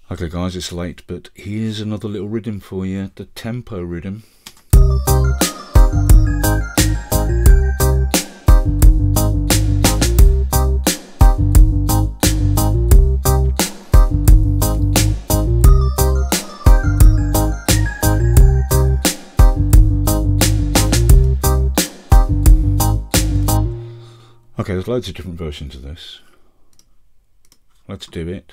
Okay guys, it's late, but here's another little rhythm for you, the Tempo Riddim. Okay, there's loads of different versions of this. Let's do it.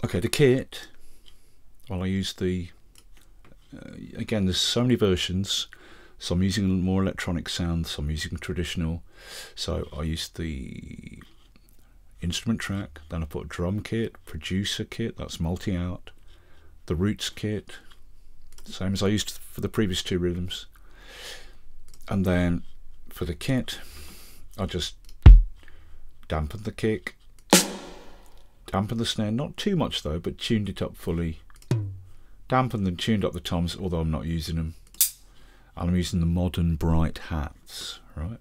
Okay, the kit. Well, I use the again, there's so many versions. So I'm using more electronic sound, so I'm using traditional. So I used the instrument track, then I put a drum kit, producer kit, that's multi-out, the roots kit, same as I used for the previous two rhythms. And then for the kit, I just dampened the kick, dampened the snare, not too much though, but tuned it up fully. Dampened and tuned up the toms, although I'm not using them. And I'm using the modern bright hats, right?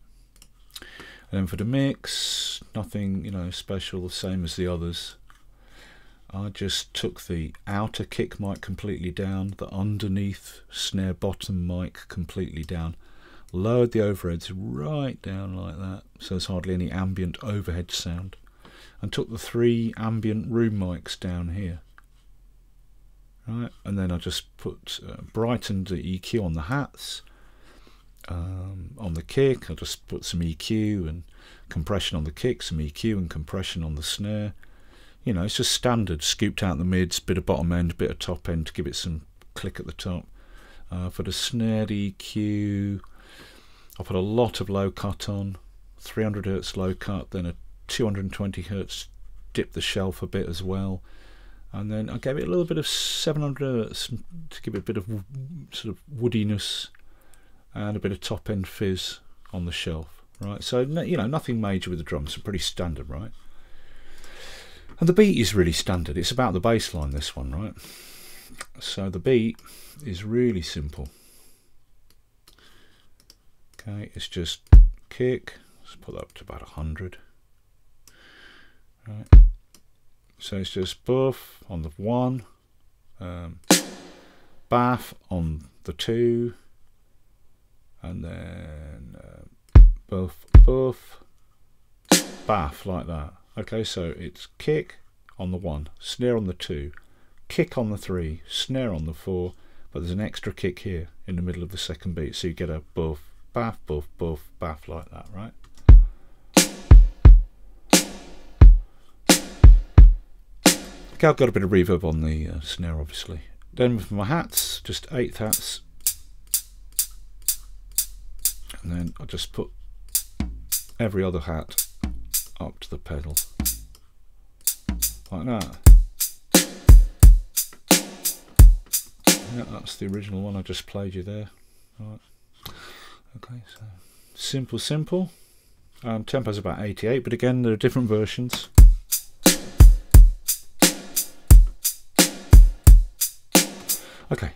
And then for the mix, nothing, you know, special, the same as the others. I just took the outer kick mic completely down, the underneath snare bottom mic completely down, lowered the overheads right down like that, so there's hardly any ambient overhead sound, and took the 3 ambient room mics down here. Right, and then I just put brightened the EQ on the hats. On the kick, I just put some EQ and compression on the kick, some EQ and compression on the snare. You know, it's just standard, scooped out the mids, bit of bottom end, bit of top end to give it some click at the top. For the snare, the EQ, I put a lot of low cut on, 300 Hz low cut, then a 220 Hz, dip the shelf a bit as well, and then I gave it a little bit of 700 Hz to give it a bit of sort of woodiness and a bit of top end fizz on the shelf, right? So, you know, nothing major with the drums, so pretty standard, right? And the beat is really standard, it's about the bass line, this one, right? So the beat is really simple. Okay, it's just kick, let's put that up to about 100. Right. So it's just buff on the 1, baff on the 2, and then buff, buff, baff like that. Okay, so it's kick on the 1, snare on the 2, kick on the 3, snare on the 4, but there's an extra kick here in the middle of the second beat, so you get a buff, baff, buff, buff, baff like that, right? Okay, I've got a bit of reverb on the snare, obviously. Then with my hats, just 8th hats, and then I just put every other hat up to the pedal, like that. Yeah, that's the original one I just played you there. Right. Okay, so simple, simple. Tempo's about 88, but again, there are different versions. Okay,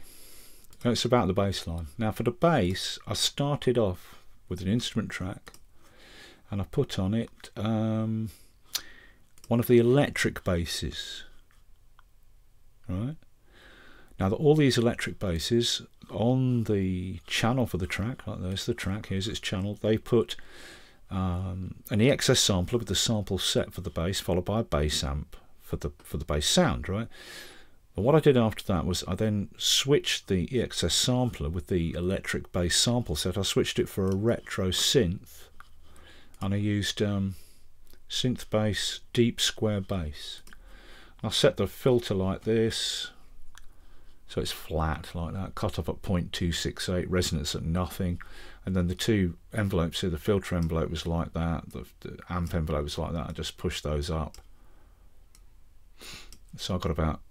it's about the bass line. Now for the bass, I started off with an instrument track, and I put on it one of the electric basses. Right. Now all these electric basses on the channel for the track, like there's the track, here's its channel, they put an EXS sampler with the sample set for the bass, followed by a bass amp for the bass sound, right? But what I did after that was I then switched the EXS sampler with the electric bass sample set. I switched it for a retro synth, and I used synth bass, deep square bass. I set the filter like this, so it's flat like that, cut off at 0.268, resonance at nothing, and then the 2 envelopes here, the filter envelope was like that, the amp envelope was like that. I just pushed those up, so I got about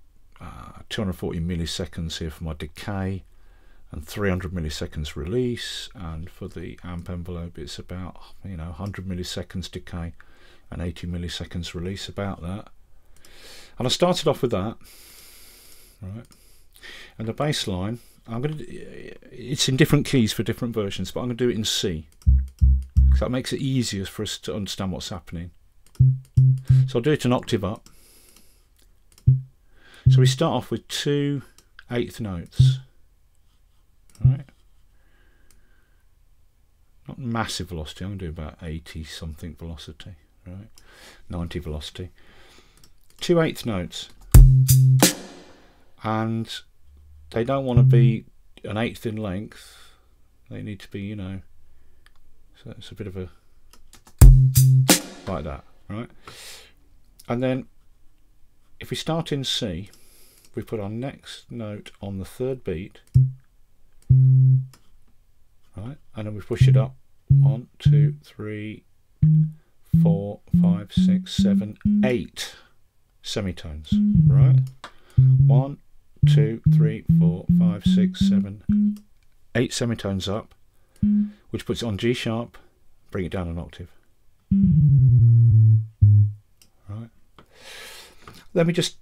240 milliseconds here for my decay, and 300 milliseconds release, and for the amp envelope it's about, you know, 100 milliseconds decay and 80 milliseconds release, about that. And I started off with that, right? And the bass line, it's in different keys for different versions, but I'm going to do it in C, because that makes it easier for us to understand what's happening. So I'll do it an octave up. So we start off with 2 eighth notes. Right. Not massive velocity, I'm going to do about 80 something velocity, right? 90 velocity. 2 eighth notes. And they don't want to be an eighth in length. They need to be, you know, so it's a bit of a, like that, right? And then if we start in C, we put our next note on the 3rd beat, right, and then we push it up 1, 2, 3, 4, 5, 6, 7, 8 semitones, right? 1, 2, 3, 4, 5, 6, 7, 8 semitones up, which puts it on G sharp, bring it down an octave. Right. Let me just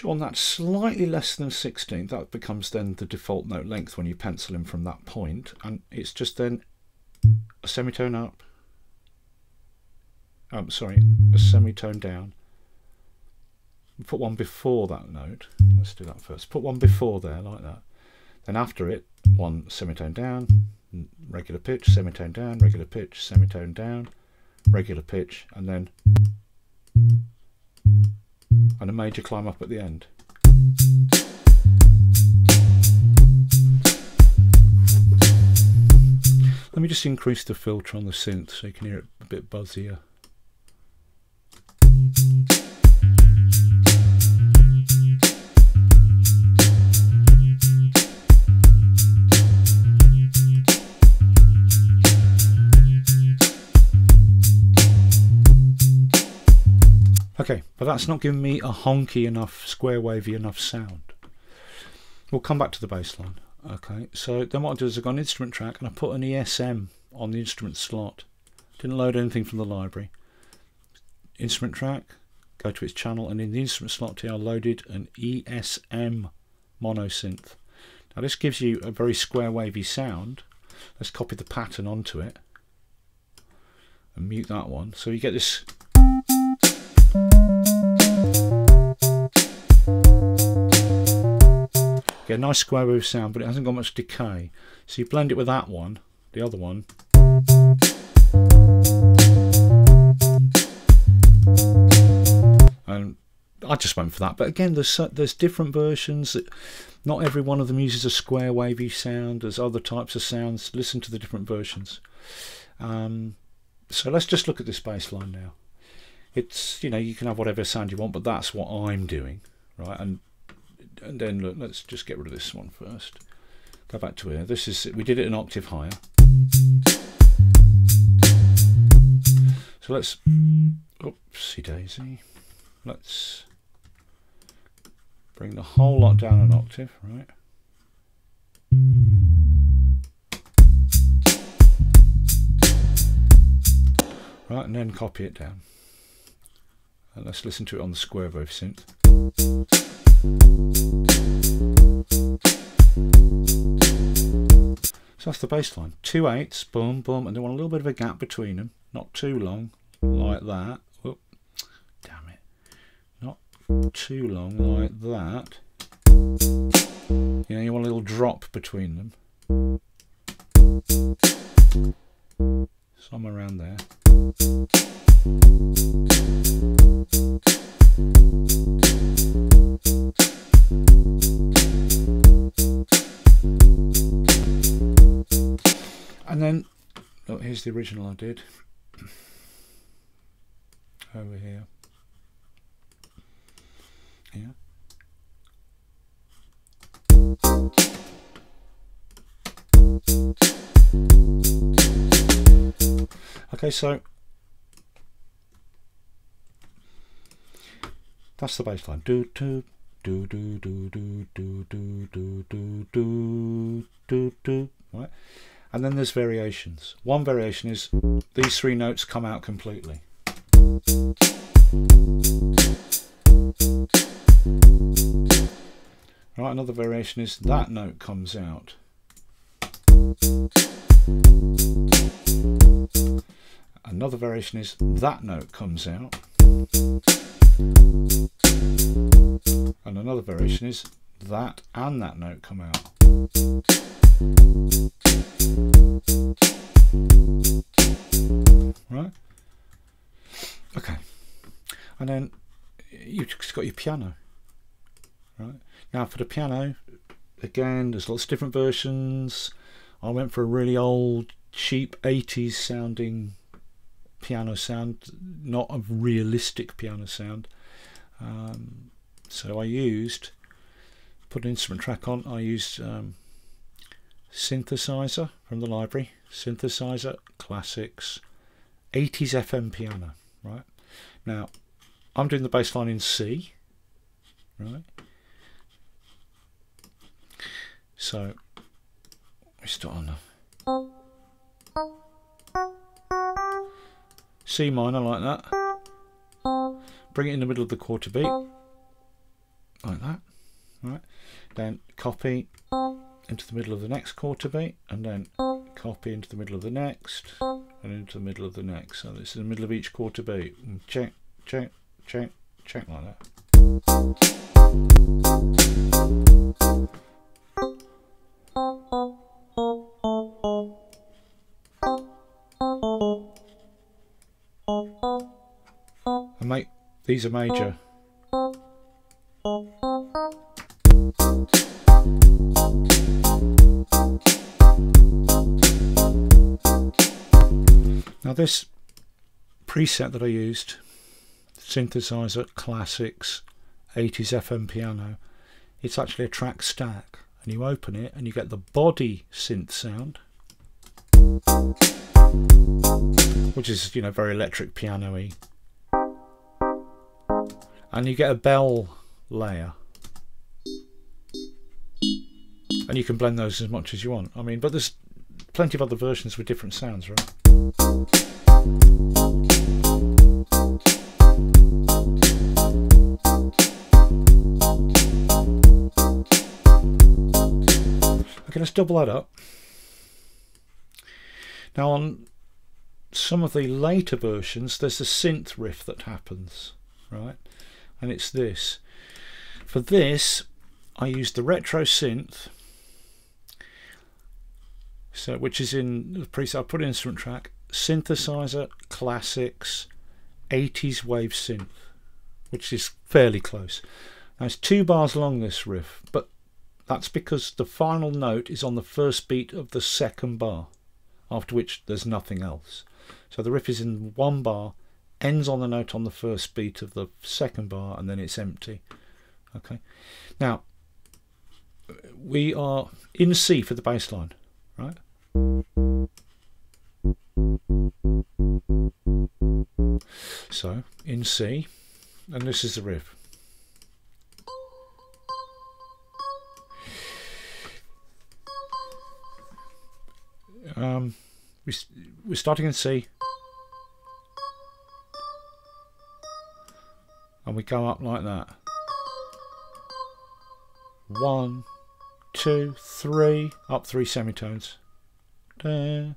on that slightly less than 16th, that becomes then the default note length when you pencil in from that point, and it's just then a semitone up, a semitone down. Put one before that note. Let's do that first. Put one before there, like that. Then after it, 1 semitone down, regular pitch, semitone down, regular pitch, semitone down, regular pitch, and then a major climb up at the end. Let me just increase the filter on the synth so you can hear it a bit buzzier. Okay, but that's not giving me a honky enough, square wavy enough sound. We'll come back to the bass line. Okay, so then what I do is I got an instrument track and I put an ESM on the instrument slot. Didn't load anything from the library. Instrument track, go to its channel, and in the instrument slot here I loaded an ESM mono synth. Now this gives you a very square wavy sound. Let's copy the pattern onto it and mute that one. So you get this. Get a nice square wave sound, but it hasn't got much decay. So you blend it with that one, the other one. And I just went for that. But again, there's different versions. Not every one of them uses a square wavy sound. There's other types of sounds. Listen to the different versions. So let's just look at this bass line now. It's, you know, you can have whatever sound you want, but that's what I'm doing, right? And then look, let's just get rid of this one first. Go back to here. This is, we did it an octave higher. So let's, oopsie daisy. Let's bring the whole lot down an octave, right? Right, and then copy it down. And let's listen to it on the square wave synth. So that's the bass line. 2 8s, boom, boom, and they want a little bit of a gap between them. Not too long, like that. Whoop, damn it. Not too long, like that. You know, you want a little drop between them. Somewhere around there. And then, oh, here's the original I did. Over here. Yeah. Okay, so that's the bass line. Do do do do do do do do do do do do. Right, and then there's variations. One variation is these 3 notes come out completely. Right, another variation is that note comes out. Another variation is that note comes out. other version is that and that note come out. Right? Okay. And then you've just got your piano. Right? Now for the piano, again, there's lots of different versions. I went for a really old, cheap 80s sounding piano sound, not a realistic piano sound. So I used, put an instrument track on, I used synthesizer from the library, synthesizer, classics, 80s FM piano, right? Now, I'm doing the bass line in C, right? So, we start on the C minor like that, bring it in the middle of the quarter beat, like that, right? Then copy into the middle of the next quarter beat, and then copy into the middle of the next, and into the middle of the next. So this is the middle of each quarter beat. And check, check, check, check like that. And make these are major. Now this preset that I used, synthesizer, classics, 80s FM piano, it's actually a track stack, and you open it and you get the body synth sound, which is, you know, very electric piano-y, and you get a bell layer, and you can blend those as much as you want. I mean, but there's plenty of other versions with different sounds, right? Okay, let's double that up. Now on some of the later versions there's a synth riff that happens, right? And it's this. For this I used the retro synth, so which is in the preset. I put an instrument track, synthesizer, classics, 80s wave synth, which is fairly close. Now it's 2 bars long, this riff, but that's because the final note is on the first beat of the second bar, after which there's nothing else. So the riff is in 1 bar, ends on the note on the first beat of the second bar, and then it's empty. Okay. Now we are in C for the bass line, right? So in C, and this is the riff. We're starting in C, and we go up like that. 1, 2, 3, up 3 semitones. We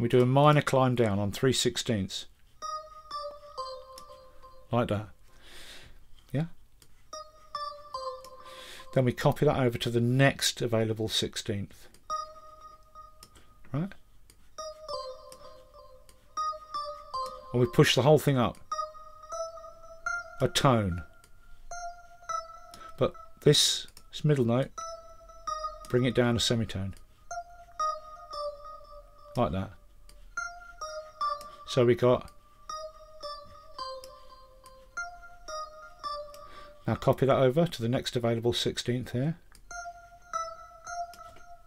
do a minor climb down on 3/16, like that. Yeah. Then we copy that over to the next available 16th. Right? And we push the whole thing up a tone. But this middle note, bring it down a semitone. Like that. So we got. Now copy that over to the next available 16th here.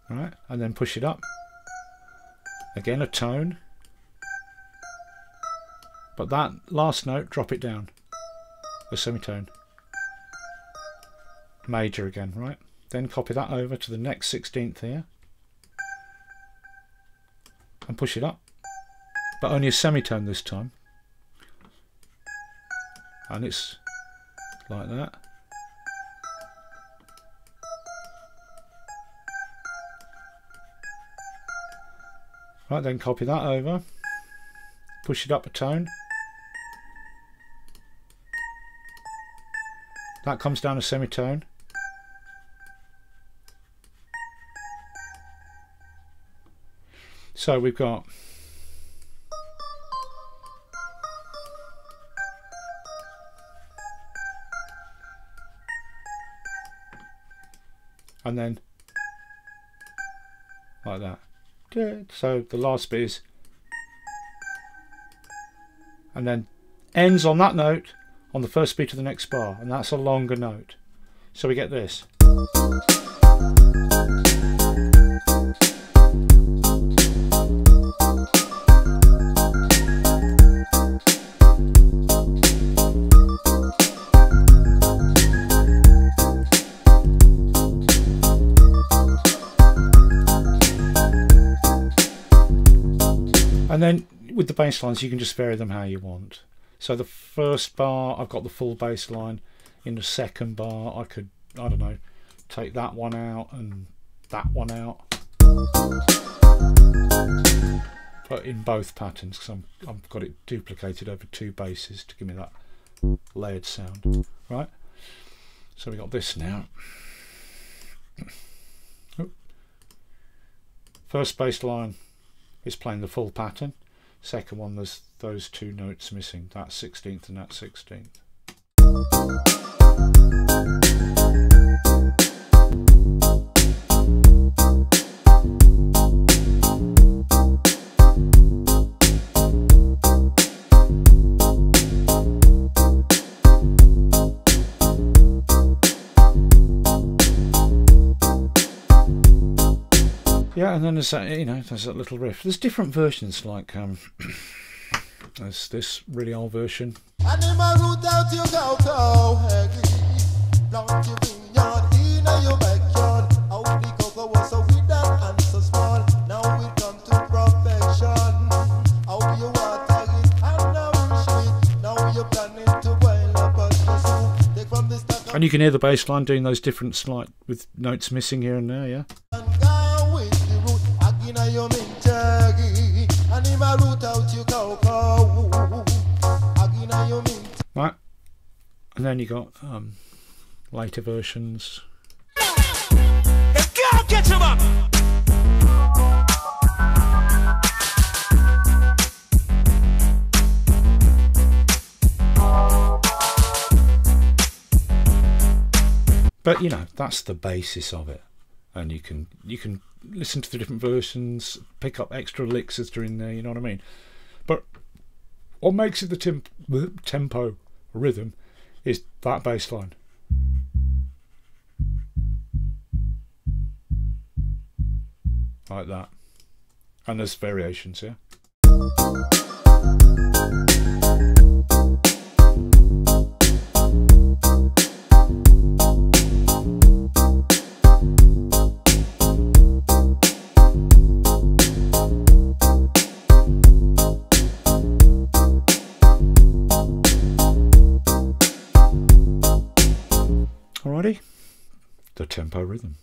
Right? And then push it up. Again, a tone, but that last note, drop it down a semitone, major again, right? Then copy that over to the next 16th here and push it up, but only a semitone this time, and it's like that. Right, then copy that over, push it up a tone, that comes down a semitone. So we've got and then like that. So the last bit is, and then ends on that note on the first beat of the next bar, and that's a longer note. So we get this. And then with the bass lines, you can just vary them how you want. So the first bar, I've got the full bass line. In the second bar, I could, I don't know, take that one out and that one out. But in both patterns, because I've got it duplicated over 2 basses to give me that layered sound. Right? So we got this now. First bass line is playing the full pattern. Second one, there's those 2 notes missing, that 16th and that 16th. Yeah, and then there's that, you know, there's that little riff. There's different versions, like there's this really old version. And you can hear the bass line doing those different slight with notes missing here and there, yeah. Right, and then you got later versions. Get him up. But you know, that's the basis of it, and you can listen to the different versions, pick up extra licks as they're in there, you know what I mean? But what makes it the tempo rhythm is that bass line. Like that. And there's variations, yeah? Alrighty, the tempo rhythm.